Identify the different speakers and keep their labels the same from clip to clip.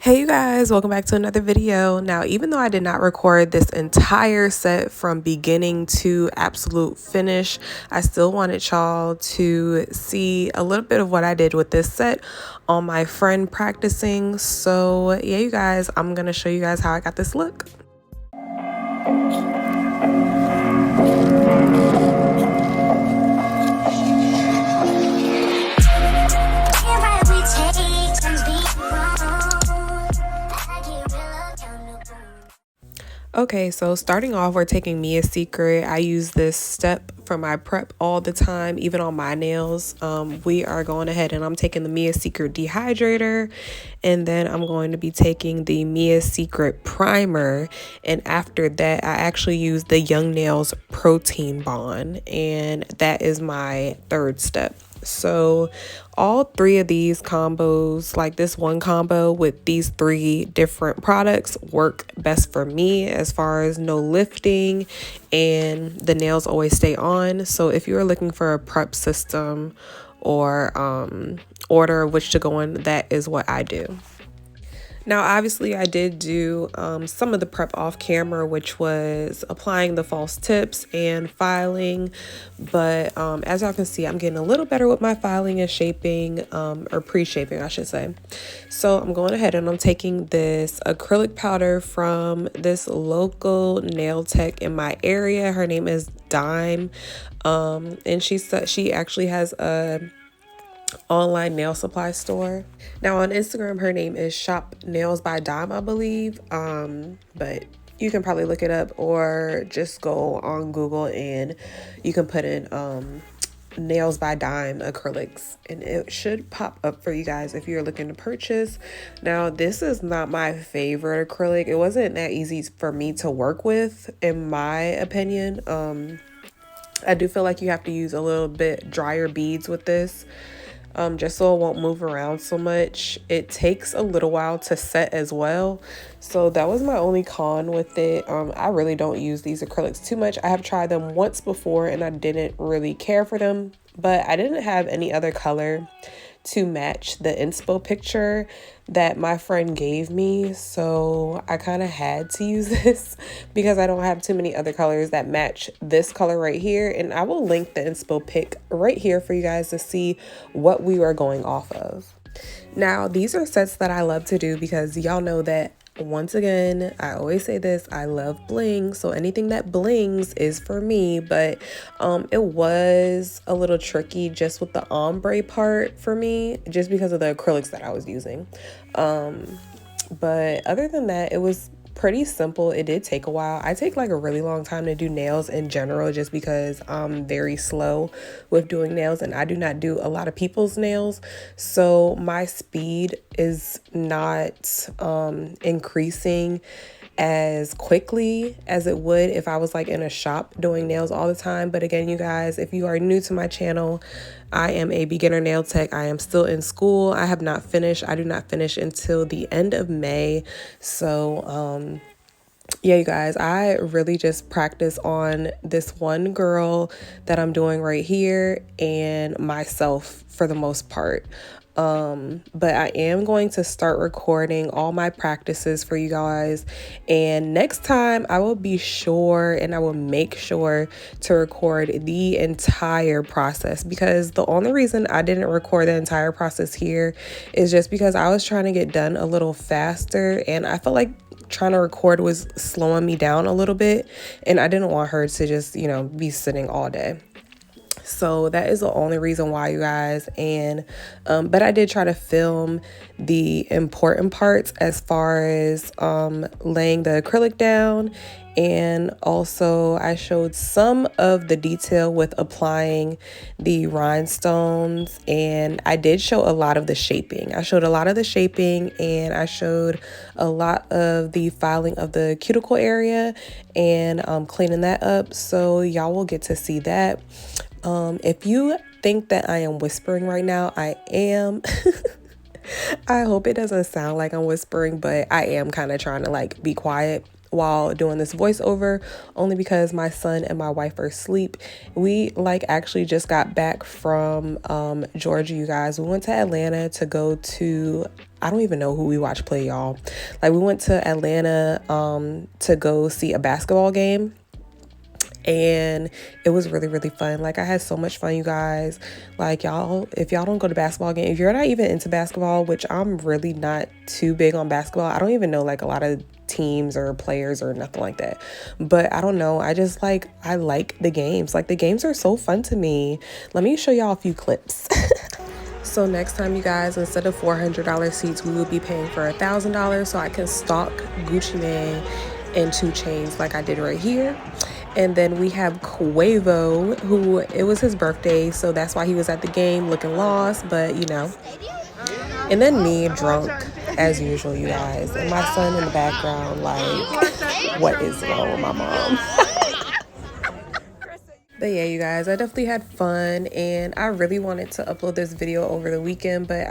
Speaker 1: Hey you guys, welcome back to another video. Now, even though I did not record this entire set from beginning to absolute finish, I still wanted y'all to see a little bit of what I did with this set on my friend practicing. So yeah, you guys, I'm gonna show you guys how I got this look. Okay, so starting off, we're taking Mia's Secret. I use this step for my prep all the time, even on my nails. We are going ahead and I'm taking the Mia's Secret dehydrator, and then I'm going to be taking the Mia's Secret primer. And after that, I actually use the Young Nails Protein Bond, and that is my third step. So all three of these combos, like this one combo with these three different products, work best for me as far as no lifting and the nails always stay on. So if you're looking for a prep system or order of which to go in, that is what I do. Now, obviously, I did do some of the prep off camera, which was applying the false tips and filing. But as y'all can see, I'm getting a little better with my filing and shaping, or pre-shaping, I should say. So I'm going ahead and I'm taking this acrylic powder from this local nail tech in my area. Her name is Dime. And she actually has a online nail supply store. Now on Instagram, her name is Shop Nails by Dime, I believe. But you can probably look it up or just go on Google and you can put in Nails by Dime acrylics and it should pop up for you guys if you're looking to purchase. Now, this is not my favorite acrylic. It wasn't that easy for me to work with, in my opinion. I do feel like you have to use a little bit drier beads with this. Just so it won't move around so much. It takes a little while to set as well. So that was my only con with it. I really don't use these acrylics too much. I have tried them once before and I didn't really care for them, but I didn't have any other color to match the inspo picture that my friend gave me, so I kind of had to use this because I don't have too many other colors that match this color right here. And I will link the inspo pic right here for you guys to see what we were going off of. Now, these are sets that I love to do because y'all know that, once again, I always say this, I love bling, so anything that blings is for me. But it was a little tricky just with the ombre part for me, just because of the acrylics that I was using. But other than that, it was pretty simple. It did take a while. I take like a really long time to do nails in general, just because I'm very slow with doing nails and I do not do a lot of people's nails. So my speed is not increasing as quickly as it would if I was like in a shop doing nails all the time. But again, you guys, if you are new to my channel, I am a beginner nail tech. I am still in school. I have not finished. I do not finish until the end of May. So yeah, you guys, I really just practice on this one girl that I'm doing right here and myself for the most part. But I am going to start recording all my practices for you guys, and next time I will be sure and I will make sure to record the entire process, because the only reason I didn't record the entire process here is just because I was trying to get done a little faster and I felt like trying to record was slowing me down a little bit, and I didn't want her to just, you know, be sitting all day. So that is the only reason why, you guys. And but I did try to film the important parts as far as laying the acrylic down, and also I showed some of the detail with applying the rhinestones, and I did show a lot of the shaping. I showed a lot of the shaping and I showed a lot of the filing of the cuticle area and cleaning that up, so y'all will get to see that. If you think that I am whispering right now, I am. I hope it doesn't sound like I'm whispering, but I am kind of trying to like be quiet while doing this voiceover, only because my son and my wife are asleep. We like actually just got back from Georgia, you guys. We went to Atlanta to go to I don't even know who we watched play, y'all. Like, we went to Atlanta to go see a basketball game, and it was really, really fun. Like, I had so much fun, you guys. Like, y'all, if y'all don't go to basketball game, if you're not even into basketball, which I'm really not too big on basketball, I don't even know like a lot of teams or players or nothing like that, but I don't know, I just like, I like the games. Like, the games are so fun to me. Let me show y'all a few clips. So next time, you guys, instead of $400 seats, we will be paying for $1,000 so I can stalk Gucci Mane and 2 Chainz like I did right here. And then we have Quavo, who, it was his birthday, so that's why he was at the game looking lost, but you know. And then me, drunk as usual, you guys, and my son in the background like, what is wrong with my mom? But yeah, you guys, I definitely had fun, and I really wanted to upload this video over the weekend, but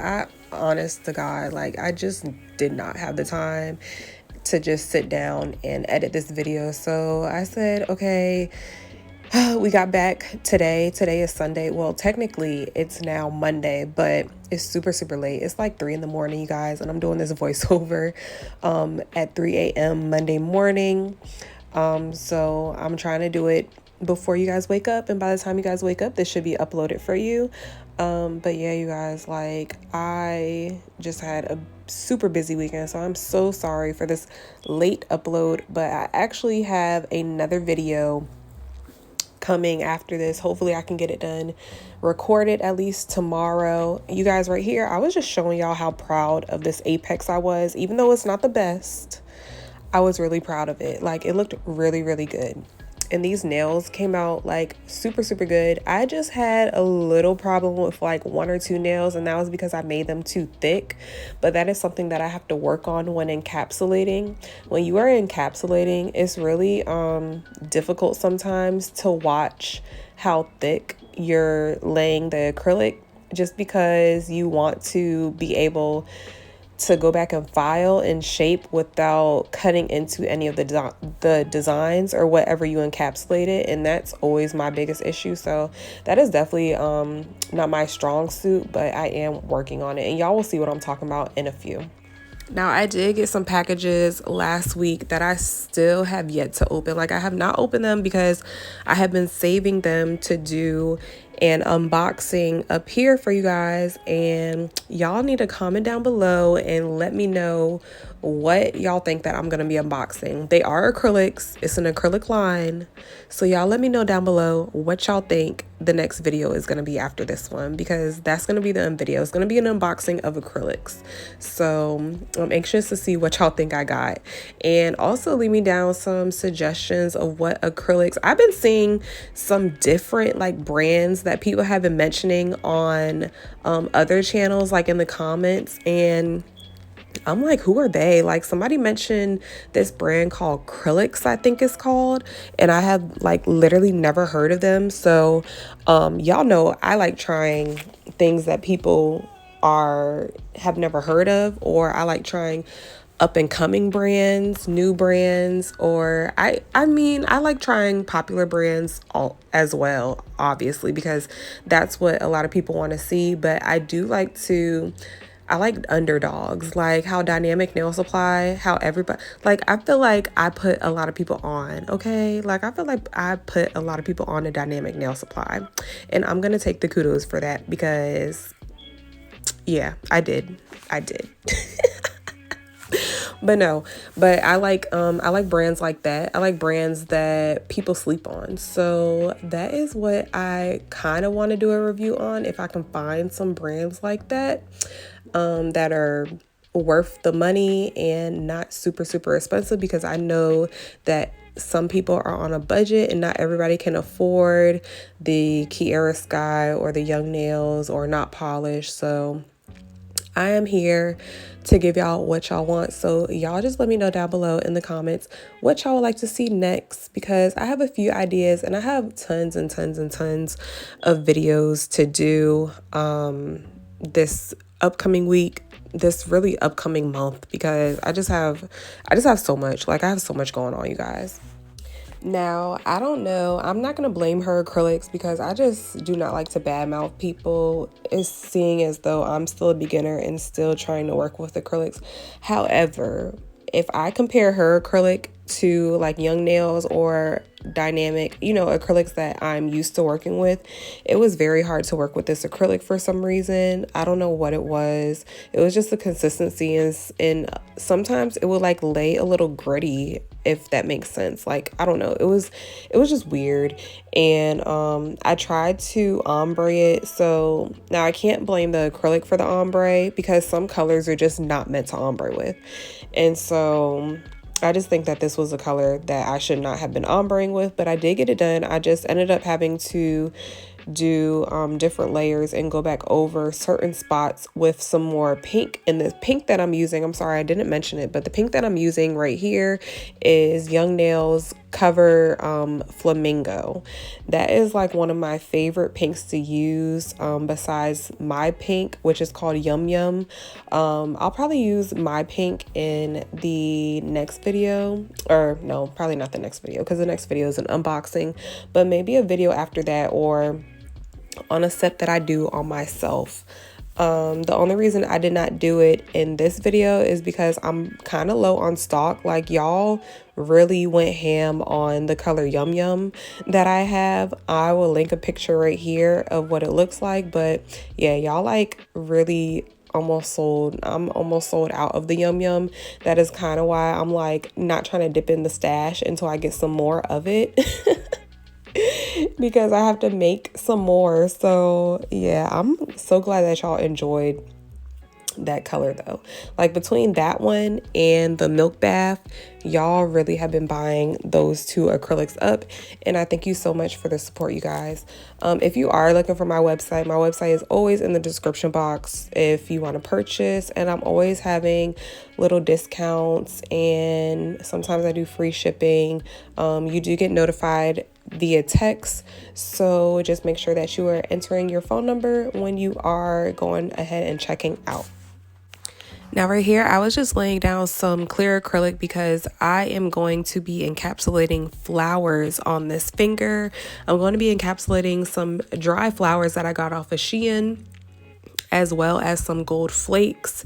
Speaker 1: honest to God, like, I just did not have the time to just sit down and edit this video. So I said, okay, we got back today. Today is Sunday. Well, technically it's now Monday, but it's super, super late. It's like 3 in the morning, you guys, and I'm doing this voiceover at 3 a.m. Monday morning. So I'm trying to do it before you guys wake up, and by the time you guys wake up, this should be uploaded for you. But yeah, you guys, like, I just had a super busy weekend, so I'm so sorry for this late upload, but I actually have another video coming after this. Hopefully I can get it done, recorded at least tomorrow. You guys, right here, I was just showing y'all how proud of this Apex I was. Even though it's not the best, I was really proud of it. Like, it looked really, really good. And these nails came out like super, super good. I just had a little problem with like 1 or 2 nails, and that was because I made them too thick. But that is something that I have to work on when encapsulating. When you are encapsulating, it's really difficult sometimes to watch how thick you're laying the acrylic, just because you want to be able to go back and file and shape without cutting into any of the designs or whatever you encapsulated, and that's always my biggest issue. So that is definitely not my strong suit, but I am working on it, and y'all will see what I'm talking about in a few. Now, I did get some packages last week that I still have yet to open. Like, I have not opened them because I have been saving them to do an unboxing up here for you guys, and y'all need to comment down below and let me know what y'all think that I'm gonna be unboxing. They are acrylics. It's an acrylic line, so y'all let me know down below what y'all think the next video is gonna be after this one, because that's gonna be the video. It's gonna be an unboxing of acrylics, so I'm anxious to see what y'all think I got. And also leave me down some suggestions of what acrylics. I've been seeing some different like brands that people have been mentioning on other channels, like in the comments, and I'm like, who are they? Like, somebody mentioned this brand called Acrylics, I think it's called, and I have like literally never heard of them. So y'all know I like trying things that people have never heard of, or I like trying up and coming brands, new brands, or I mean, I like trying popular brands as well, obviously, because that's what a lot of people want to see. But I do like I like underdogs, like how Dynamic Nail Supply, how everybody, like, I feel like I put a lot of people on, okay? Like, I feel like I put a lot of people on a Dynamic Nail Supply, and I'm gonna take the kudos for that, because yeah, I did. But no, but I like brands like that. I like brands that people sleep on. So that is what I kind of want to do a review on, if I can find some brands like that that are worth the money and not super, super expensive, because I know that some people are on a budget and not everybody can afford the Kiara Sky or the Young Nails or Not Polished. So I am here to give y'all what y'all want. So y'all just let me know down below in the comments what y'all would like to see next, because I have a few ideas and I have tons and tons and tons of videos to do this upcoming week, this really upcoming month, because I just have so much. Like, I have so much going on, you guys. Now, I don't know. I'm not going to blame her acrylics because I just do not like to badmouth people. It's seeing as though I'm still a beginner and still trying to work with acrylics. However, if I compare her acrylic to like Young Nails or dynamic, acrylics that I'm used to working with, it was very hard to work with this acrylic for some reason. I don't know what it was. It was just the consistency, and sometimes it would like lay a little gritty, if that makes sense. Like, I don't know. It was just weird. And I tried to ombre it. So now I can't blame the acrylic for the ombre because some colors are just not meant to ombre with. And so I just think that this was a color that I should not have been ombreing with, but I did get it done. I just ended up having to do different layers and go back over certain spots with some more pink. And the pink that I'm using, I'm sorry I didn't mention it, but the pink that I'm using right here is Young Nails Cover Flamingo. That is like one of my favorite pinks to use besides my pink, which is called Yum Yum. I'll probably use my pink in the next video, or no, probably not the next video because the next video is an unboxing, but maybe a video after that or on a set that I do on myself. The only reason I did not do it in this video is because I'm kind of low on stock. Like, y'all really went ham on the color Yum Yum that I have. I will link a picture right here of what it looks like, but yeah, y'all like really almost sold. I'm almost sold out of the Yum Yum. That is kind of why I'm like not trying to dip in the stash until I get some more of it. Because I have to make some more. So yeah, I'm so glad that y'all enjoyed that color though. Like, between that one and the Milk Bath, y'all really have been buying those two acrylics up, and I thank you so much for the support, you guys. If you are looking for my website is always in the description box if you want to purchase, and I'm always having little discounts, and sometimes I do free shipping. You do get notified via text, so just make sure that you are entering your phone number when you are going ahead and checking out. Now right here, I was just laying down some clear acrylic because I am going to be encapsulating flowers on this finger. I'm going to be encapsulating some dry flowers that I got off of Shein, as well as some gold flakes.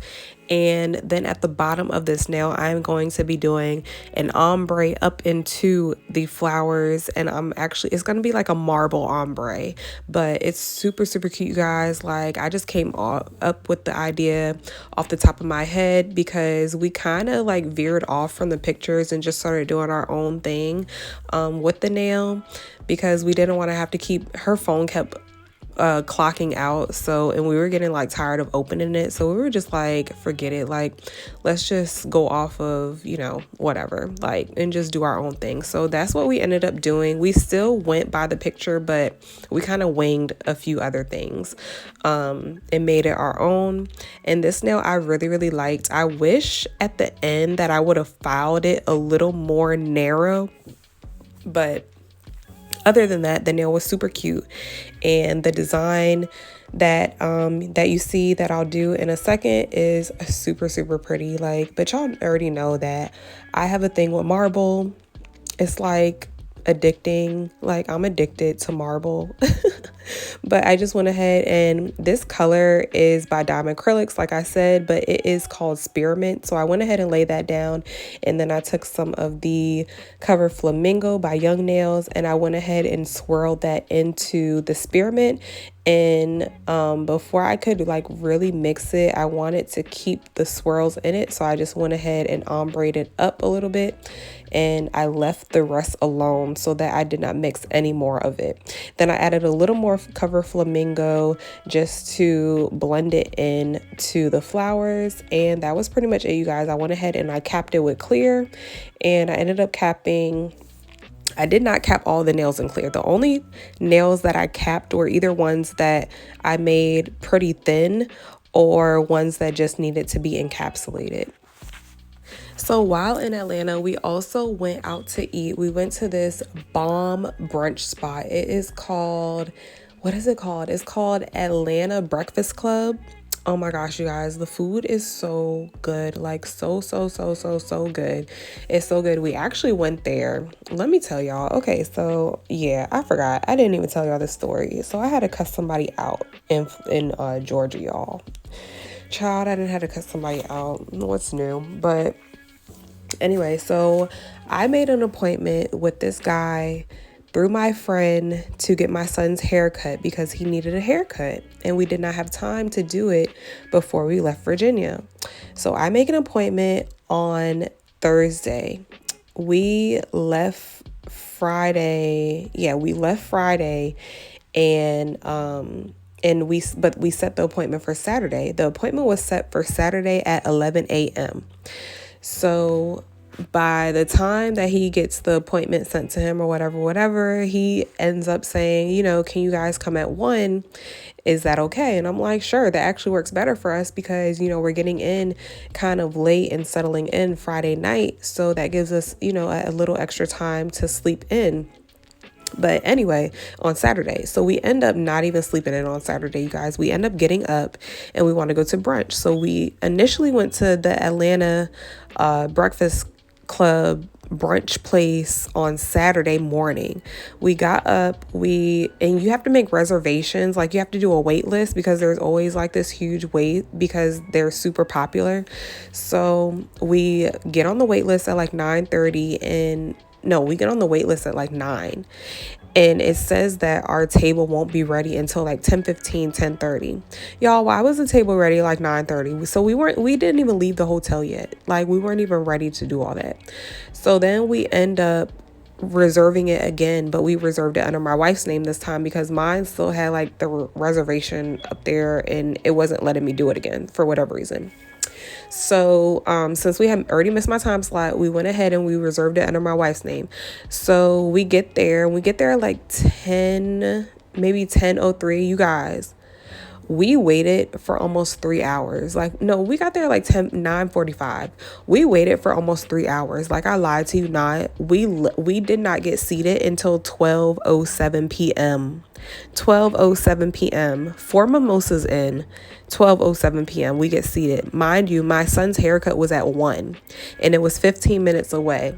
Speaker 1: And then at the bottom of this nail, I'm going to be doing an ombre up into the flowers. And it's going to be like a marble ombre, but it's super, super cute, you guys. Like, I just came up with the idea off the top of my head because we kind of like veered off from the pictures and just started doing our own thing with the nail, because we didn't want to have to keep, her phone kept clocking out, and we were getting like tired of opening it, so we were just like, forget it, like, let's just go off of whatever, like, and just do our own thing. So that's what we ended up doing. We still went by the picture, but we kind of winged a few other things and made it our own. And this nail I really, really liked. I wish at the end that I would have filed it a little more narrow, but other than that, the nail was super cute, and the design that you see that I'll do in a second is super, super pretty. Like, but y'all already know that I have a thing with marble. It's like addicting. Like, I'm addicted to marble. But I just went ahead, and this color is by Diamond Acrylics, like I said, but it is called Spearmint. So I went ahead and laid that down, and then I took some of the Cover Flamingo by Young Nails, and I went ahead and swirled that into the Spearmint. And before I could like really mix it, I wanted to keep the swirls in it, so I just went ahead and ombreed it up a little bit, and I left the rest alone so that I did not mix any more of it. Then I added a little more Cover Flamingo just to blend it in to the flowers, and that was pretty much it, you guys. I went ahead and I capped it with clear, and I ended up capping. I did not cap all the nails in clear. The only nails that I capped were either ones that I made pretty thin or ones that just needed to be encapsulated. So while in Atlanta, we also went out to eat. We went to this bomb brunch spot. It is called, what is it called? It's called Atlanta Breakfast Club. Oh my gosh, you guys, the food is so good. Like so good. It's so good. We actually went there. Let me tell y'all. Okay, so yeah, I forgot. I didn't even tell y'all this story. So I had to cuss somebody out in Georgia, y'all. Child, I didn't have to cuss somebody out. What's new? But anyway, so I made an appointment with this guy through my friend to get my son's haircut because he needed a haircut and we did not have time to do it before we left Virginia. So I make an appointment on Thursday. We left Friday. Yeah, we left Friday and we set the appointment for Saturday. The appointment was set for Saturday at 11 a.m. So by the time that he gets the appointment sent to him or whatever, he ends up saying, can you guys come at 1? Is that okay? And I'm like, sure, that actually works better for us because, we're getting in kind of late and settling in Friday night. So that gives us, a little extra time to sleep in. But anyway, on Saturday, so we end up not even sleeping in on Saturday, you guys. We end up getting up and we want to go to brunch. So we initially went to the Atlanta Breakfast Club brunch place on Saturday morning. We got up, and you have to make reservations. Like you have to do a wait list because there's always like this huge wait because they're super popular. So we get on the wait list at like 9:30 and no, we get on the wait list at like 9. And it says that our table won't be ready until like 10:15, 10:30. Y'all, why was the table ready like 9:30? So we didn't even leave the hotel yet. Like we weren't even ready to do all that. So then we end up reserving it again, but we reserved it under my wife's name this time because mine still had like the reservation up there and it wasn't letting me do it again for whatever reason. So since we had already missed my time slot, we went ahead and we reserved it under my wife's name. So we get there at like 10, maybe 10:03. You guys, we waited for almost 3 hours. Like, no, we got there like 9:45. We waited for almost 3 hours. Like, I lied to you not. We did not get seated until 12:07 p.m. 12:07 p.m. 4 mimosas in. 12:07 p.m. we get seated. Mind you, my son's haircut was at 1 and it was 15 minutes away.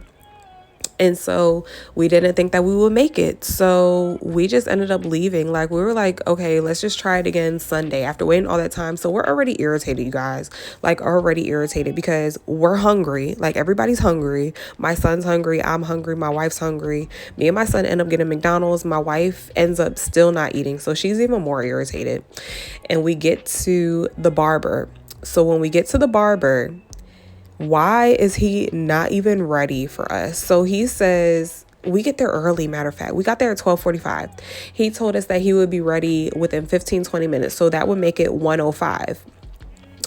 Speaker 1: And so we didn't think that we would make it. So we just ended up leaving. Like, we were like, okay, let's just try it again Sunday after waiting all that time. So we're already irritated, you guys, like already irritated because we're hungry. Like everybody's hungry. My son's hungry. I'm hungry. My wife's hungry. Me and my son end up getting McDonald's. My wife ends up still not eating. So she's even more irritated. And we get to the barber. So when we get to the barber, why is he not even ready for us? So he says, we get there early, matter of fact. We got there at 12:45. He told us that he would be ready within 15, 20 minutes. So that would make it 1:05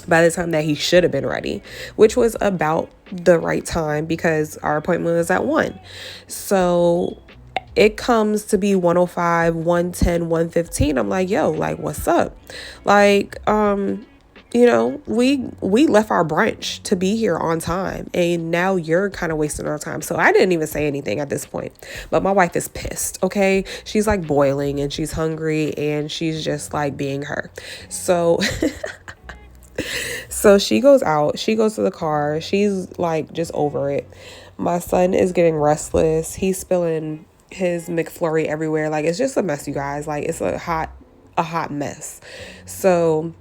Speaker 1: by the time that he should have been ready, which was about the right time because our appointment was at 1. So it comes to be 1:05, 1:10, 1:15. I'm like, yo, like, what's up? Like, we left our brunch to be here on time and now you're kind of wasting our time. So I didn't even say anything at this point, but my wife is pissed. Okay. She's like boiling and she's hungry and she's just like being her. So, so she goes out, she goes to the car. She's like just over it. My son is getting restless. He's spilling his McFlurry everywhere. Like it's just a mess, you guys. Like it's a hot mess. So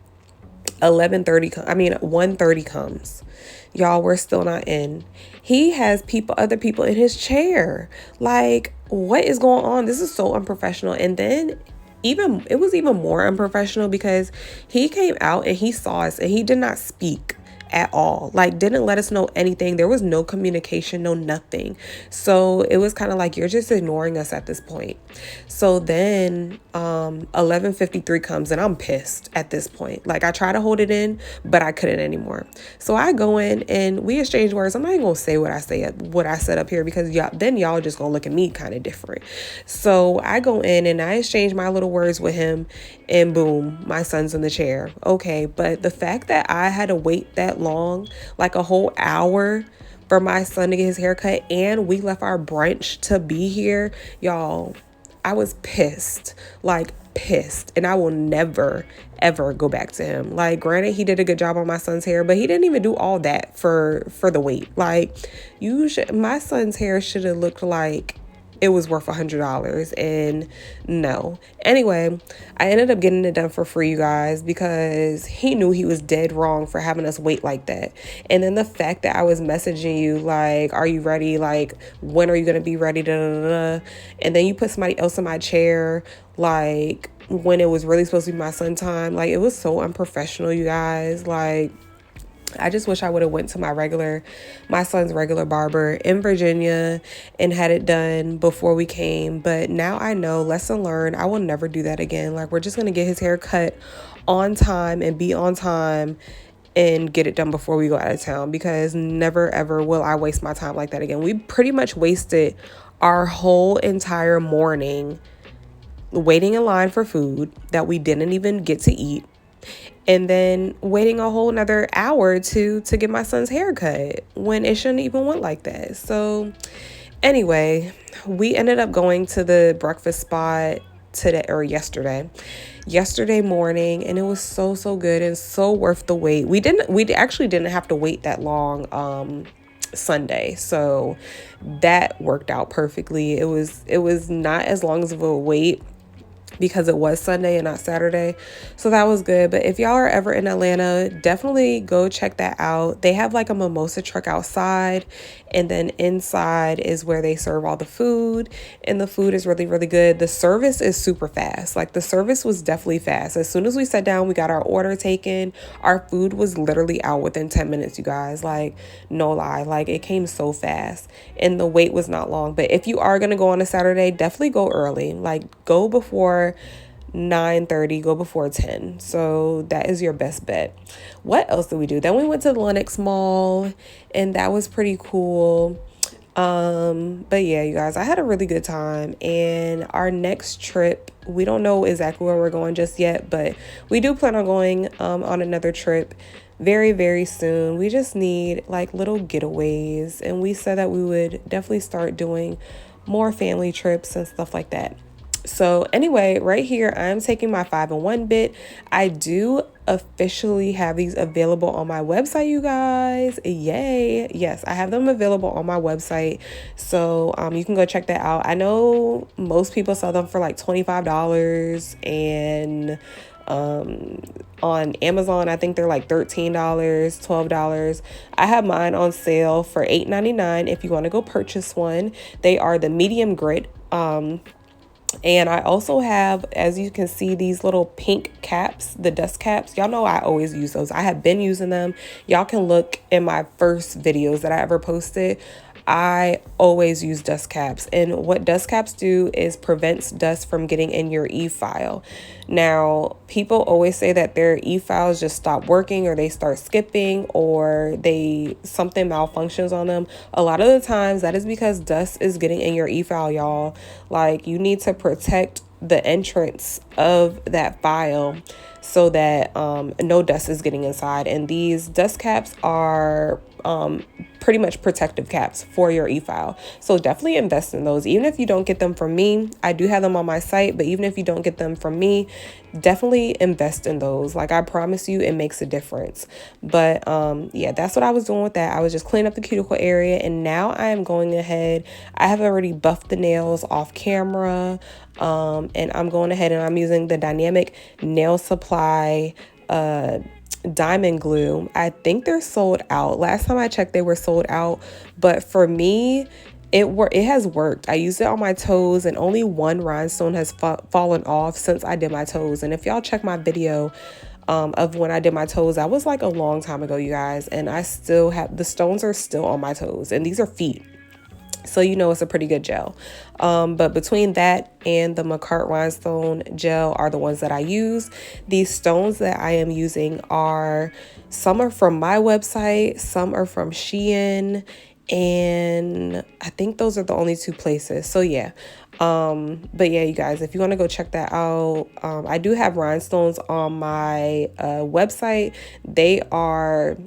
Speaker 1: 1:30 comes. Y'all, we're still not in. He has other people in his chair. Like, what is going on? This is so unprofessional. And then it was even more unprofessional because he came out and he saw us and he did not speak at all. Like, didn't let us know anything. There was no communication, no nothing. So it was kind of like, you're just ignoring us at this point. So then 11:53 comes and I'm pissed at this point. Like, I try to hold it in, but I couldn't anymore. So I go in and we exchange words. I'm not even gonna say what I said up here because y'all just gonna look at me kind of different. So I go in and I exchange my little words with him and boom, my son's in the chair. Okay, but the fact that I had to wait that long, like a whole hour for my son to get his haircut, and we left our brunch to be here, y'all, I was pissed, like pissed, and I will never ever go back to him. Like, granted, he did a good job on my son's hair, but he didn't even do all that for the wait. Like, my son's hair should have looked like it was worth $100, and no. Anyway, I ended up getting it done for free, you guys, because he knew he was dead wrong for having us wait like that. And then the fact that I was messaging you like, are you ready? Like, when are you gonna be ready? Da, da, da, da. And then you put somebody else in my chair, like, when it was really supposed to be my son time. Like, it was so unprofessional, you guys. Like, I just wish I would have went to my son's regular barber in Virginia and had it done before we came. But now I know, lesson learned, I will never do that again. Like, we're just going to get his hair cut on time and be on time and get it done before we go out of town, because never ever will I waste my time like that again. We pretty much wasted our whole entire morning waiting in line for food that we didn't even get to eat, and then waiting a whole another hour or two to get my son's haircut when it shouldn't even went like that. So anyway, we ended up going to the breakfast spot yesterday morning, and it was so good and so worth the wait. We actually didn't have to wait that long Sunday, so that worked out perfectly. It was not as long as of a wait because it was Sunday and not Saturday. So that was good. But if y'all are ever in Atlanta, definitely go check that out. They have like a mimosa truck outside, and then inside is where they serve all the food, and the food is really good. The service is super fast. Like, the service was definitely fast. As soon as we sat down, we got our order taken. Our food was literally out within 10 minutes, you guys. Like, no lie. Like, it came so fast, and the wait was not long. But if you are going to go on a Saturday, definitely go early. Like, go before 9:30, go before 10. So that is your best bet. What else did we do? Then we went to the Lenox Mall, and that was pretty cool. But yeah, you guys, I had a really good time. And our next trip, we don't know exactly where we're going just yet, but we do plan on going on another trip very soon. We just need like little getaways, and we said that we would definitely start doing more family trips and stuff like that. So anyway, right here, I'm taking my 5-in-1 bit. I do officially have these available on my website, you guys. Yay. Yes, I have them available on my website. So you can go check that out. I know most people sell them for like $25, and on Amazon, I think they're like $13, $12. I have mine on sale for $8.99 if you want to go purchase one. They are the medium grit. And I also have, as you can see, these little pink caps, the dust caps. Y'all know I always use those. I have been using them. Y'all can look in my first videos that I ever posted. I always use dust caps, and what dust caps do is prevents dust from getting in your e-file. Now, people always say that their e-files just stop working, or they start skipping, or something malfunctions on them. A lot of the times that is because dust is getting in your e-file, y'all. Like, you need to protect the entrance of that file so that no dust is getting inside. And these dust caps are pretty much protective caps for your e-file. So definitely invest in those. Even if you don't get them from me, I do have them on my site, but even if you don't get them from me, definitely invest in those. Like, I promise you, it makes a difference. But yeah, that's what I was doing with that. I was just cleaning up the cuticle area, and now I am going ahead. I have already buffed the nails off camera, and I'm going ahead and I'm using the Dynamic Nail Supply diamond glue. I think they're sold out. Last time I checked, they were sold out, but for me, it has worked. I used it on my toes, and only one rhinestone has fallen off since I did my toes. And if y'all check my video of when I did my toes, that was like a long time ago, you guys, and I still have the stones are still on my toes, and these are feet. So you know it's a pretty good gel. But between that and the McCart Rhinestone gel are the ones that I use. These stones that I am using some are from my website, some are from Shein, and I think those are the only two places. So yeah. But yeah, you guys, if you want to go check that out, I do have rhinestones on my website. They are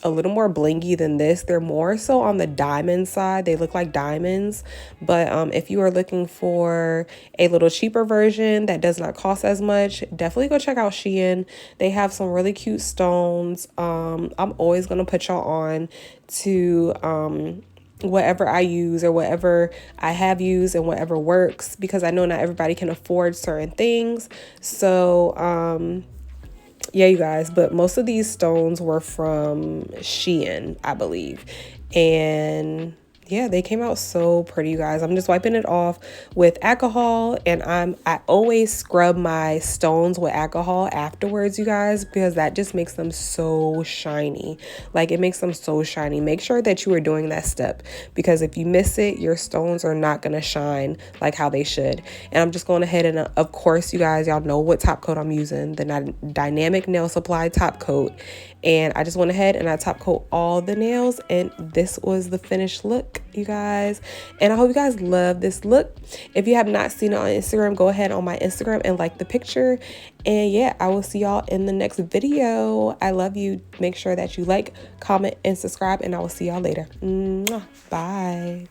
Speaker 1: a little more blingy than this. They're more so on the diamond side. They look like diamonds. But if you are looking for a little cheaper version that does not cost as much, definitely go check out Shein. They have some really cute stones. I'm always going to put y'all on to whatever I use or whatever I have used and whatever works, because I know not everybody can afford certain things. So yeah, you guys, but most of these stones were from Shein, I believe. And yeah, they came out so pretty, you guys. I'm just wiping it off with alcohol, and I always scrub my stones with alcohol afterwards, you guys, because that just makes them so shiny. Like, it makes them so shiny. Make sure that you are doing that step, because if you miss it, your stones are not gonna shine like how they should. And I'm just going ahead and of course, you guys, y'all know what top coat I'm using, the Dynamic Nail Supply top coat. And I just went ahead and I top coat all the nails, and this was the finished look, you guys. And I hope you guys love this look. If you have not seen it on Instagram, go ahead on my Instagram and like the picture. And yeah, I will see y'all in the next video. I love you. Make sure that you like, comment, and subscribe, and I will see y'all later. Mwah. Bye.